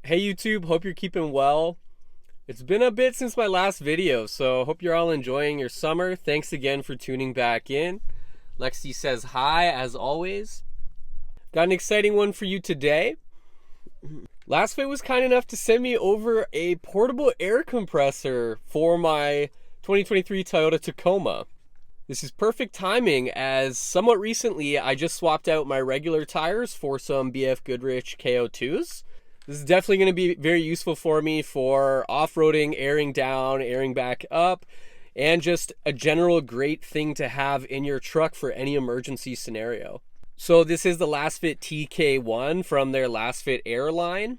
Hey YouTube, hope you're keeping well. It's been a bit since my last video, so hope you're all enjoying your summer. Thanks again for tuning back in. Lexi says hi, as always. Got an exciting one for you today. Lasfit was kind enough to send me over a portable air compressor for my 2023 Toyota Tacoma. This is perfect timing as somewhat recently I just swapped out my regular tires for some BF Goodrich KO2s. This is definitely going to be very useful for me for off-roading, airing down, airing back up, and just a general great thing to have in your truck for any emergency scenario. So this is the Lasfit TK1 from their Lasfit Air line.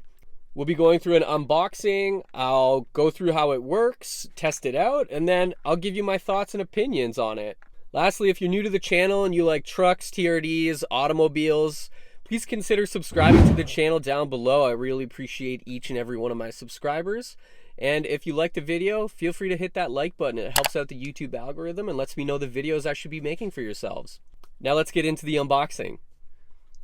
We'll be going through an unboxing. I'll go through how it works, test it out, and then I'll give you my thoughts and opinions on it. Lastly, if you're new to the channel and you like trucks, TRDs, automobiles, please consider subscribing to the channel down below. I really appreciate each and every one of my subscribers. And if you like the video, feel free to hit that like button. It helps out the YouTube algorithm and lets me know the videos I should be making for yourselves. Now let's get into the unboxing.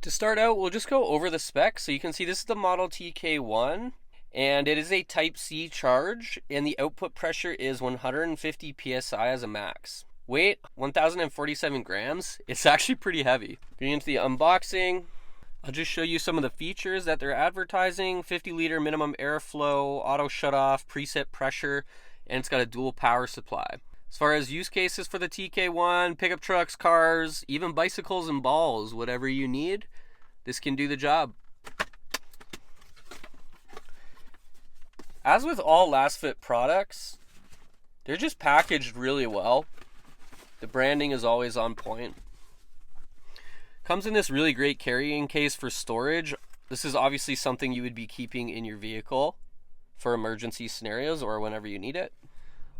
To start out, we'll just go over the specs. So you can see this is the model TK1, and it is a Type-C charge, and the output pressure is 150 PSI as a max. Weight, 1,047 grams. It's actually pretty heavy. Getting into the unboxing, I'll just show you some of the features that they're advertising. 50-liter minimum airflow, auto shutoff, preset pressure, and it's got a dual power supply. As far as use cases for the TK1, pickup trucks, cars, even bicycles and balls, whatever you need, this can do the job. As with all Lasfit products, they're just packaged really well. The branding is always on point. Comes in this really great carrying case for storage. This is obviously something you would be keeping in your vehicle for emergency scenarios or whenever you need it.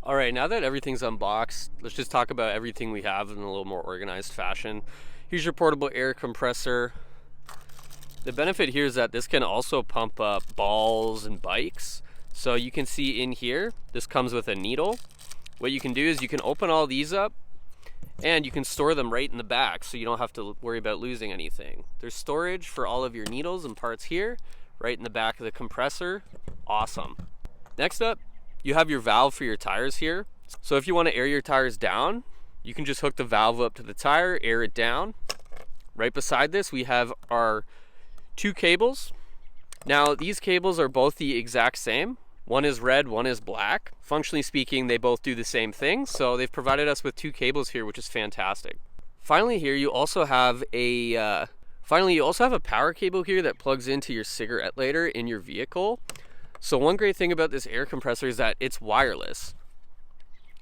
All right, now that everything's unboxed, let's just talk about everything we have in a little more organized fashion. Here's your portable air compressor. The benefit here is that this can also pump up balls and bikes. So you can see in here, this comes with a needle. What you can do is you can open all these up and you can store them right in the back so you don't have to worry about losing anything. There's storage for all of your needles and parts here, right in the back of the compressor. Awesome. Next up, you have your valve for your tires here. So if you want to air your tires down, you can just hook the valve up to the tire, air it down. Right beside this, we have our two cables. Now, these cables are both the exact same. One is red, one is black. Functionally speaking, they both do the same thing. So they've provided us with two cables here, which is fantastic. Finally, here you also have a power cable here that plugs into your cigarette lighter in your vehicle. So one great thing about this air compressor is that it's wireless.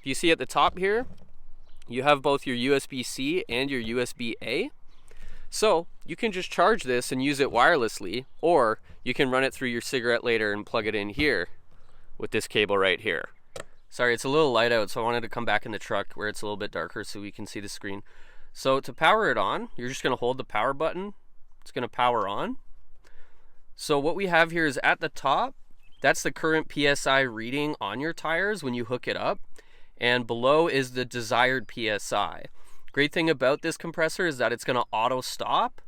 You see at the top here, you have both your USB-C and your USB-A. So you can just charge this and use it wirelessly, or you can run it through your cigarette lighter and plug it in here with this cable right here. Sorry, it's a little light out, so I wanted to come back in the truck where it's a little bit darker so we can see the screen. So to power it on, you're just going to hold the power button. It's going to power on. So what we have here is at the top, that's the current PSI reading on your tires when you hook it up, and below is the desired PSI. Great thing about this compressor is that it's going to auto stop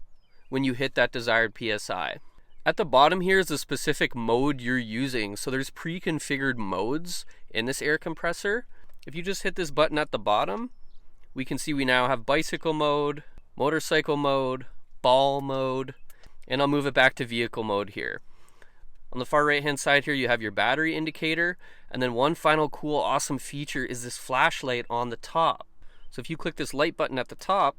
when you hit that desired PSI. At the bottom here is the specific mode you're using. So there's pre-configured modes in this air compressor. If you just hit this button at the bottom, we can see we now have bicycle mode, motorcycle mode, ball mode, and I'll move it back to vehicle mode here. On the far right hand side here, you have your battery indicator, and then one final cool awesome feature is this flashlight on the top. So if you click this light button at the top,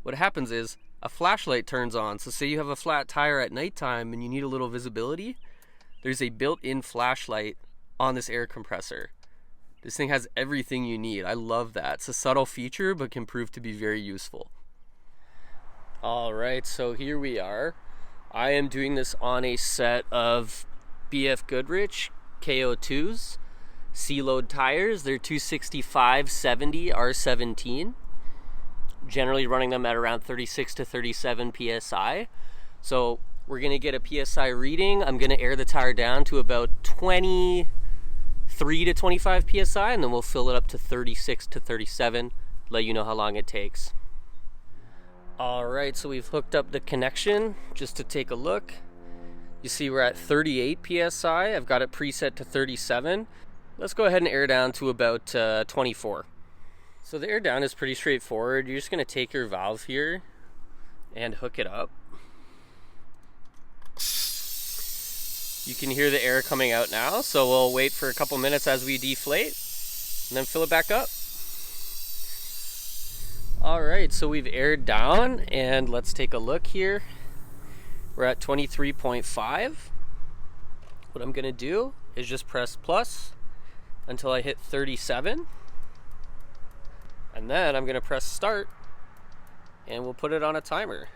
what happens is a flashlight turns on. So say you have a flat tire at nighttime and you need a little visibility, there's a built-in flashlight on this air compressor. This thing has everything you need. I love that. It's a subtle feature, but can prove to be very useful. All right, so here we are. I am doing this on a set of BF Goodrich KO2s, C-load tires. They're 265/70 R17. Generally running them at around 36 to 37 PSI. So we're gonna get a PSI reading. I'm gonna air the tire down to about 23 to 25 PSI, and then we'll fill it up to 36 to 37, let you know how long it takes. All right, so we've hooked up the connection just to take a look. You see we're at 38 PSI. I've got it preset to 37. Let's go ahead and air down to about 24. So the air down is pretty straightforward. You're just gonna take your valve here and hook it up. You can hear the air coming out now, so we'll wait for a couple minutes as we deflate and then fill it back up. All right, so we've aired down and let's take a look here. We're at 23.5. What I'm gonna do is just press plus until I hit 37. And then I'm gonna press start and we'll put it on a timer.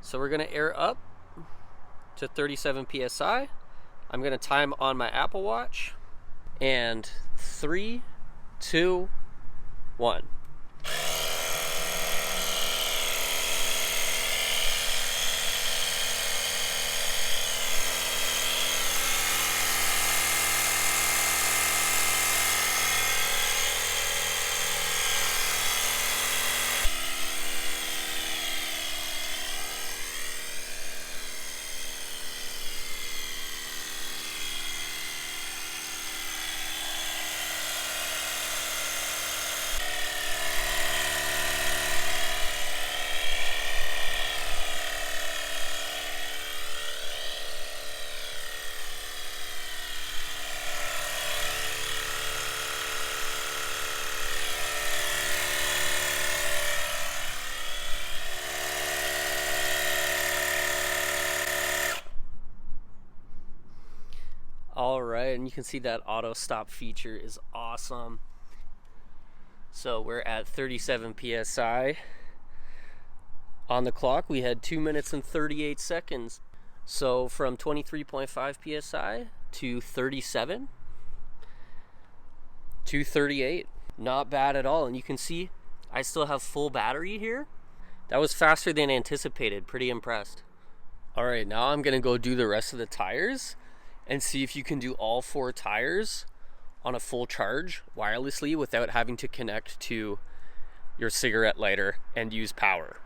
So we're gonna air up to 37 PSI. I'm gonna time on my Apple Watch. And 3, 2, 1. All right, and you can see that auto stop feature is awesome. So we're at 37 PSI. On the clock, we had 2 minutes and 38 seconds. So from 23.5 PSI to 37 to 38. Not bad at all. And you can see I still have full battery here. That was faster than anticipated. Pretty impressed. All right, now I'm gonna go do the rest of the tires and see if you can do all 4 tires on a full charge wirelessly without having to connect to your cigarette lighter and use power.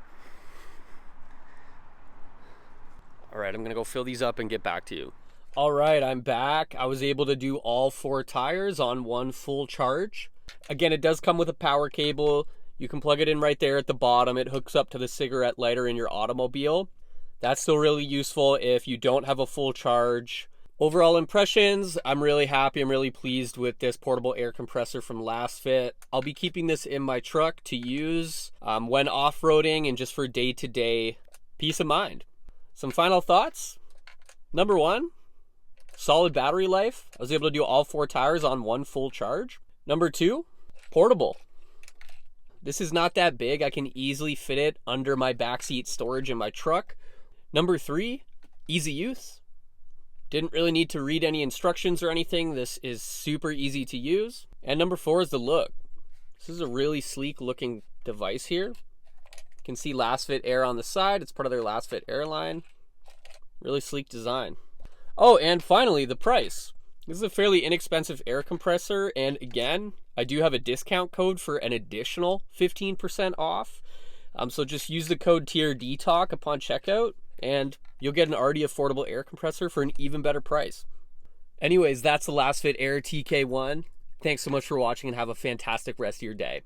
All right, I'm gonna go fill these up and get back to you. All right, I'm back. I was able to do all 4 tires on one full charge. Again, it does come with a power cable. You can plug it in right there at the bottom. It hooks up to the cigarette lighter in your automobile. That's still really useful if you don't have a full charge. Overall impressions, I'm really happy. I'm really pleased with this portable air compressor from Lasfit. I'll be keeping this in my truck to use when off-roading and just for day-to-day peace of mind. Some final thoughts. Number 1, solid battery life. I was able to do all 4 tires on one full charge. Number 2, portable. This is not that big. I can easily fit it under my backseat storage in my truck. Number 3, easy use. Didn't really need to read any instructions or anything. This is super easy to use. And number 4 is the look. This is a really sleek looking device here. You can see Lasfit Air on the side. It's part of their Lasfit Air line. Really sleek design. Oh, and finally, the price. This is a fairly inexpensive air compressor. And again, I do have a discount code for an additional 15% off. So just use the code TRDTalk upon checkout and you'll get an already affordable air compressor for an even better price. Anyways, that's the Lasfit Air TK1. Thanks so much for watching and have a fantastic rest of your day.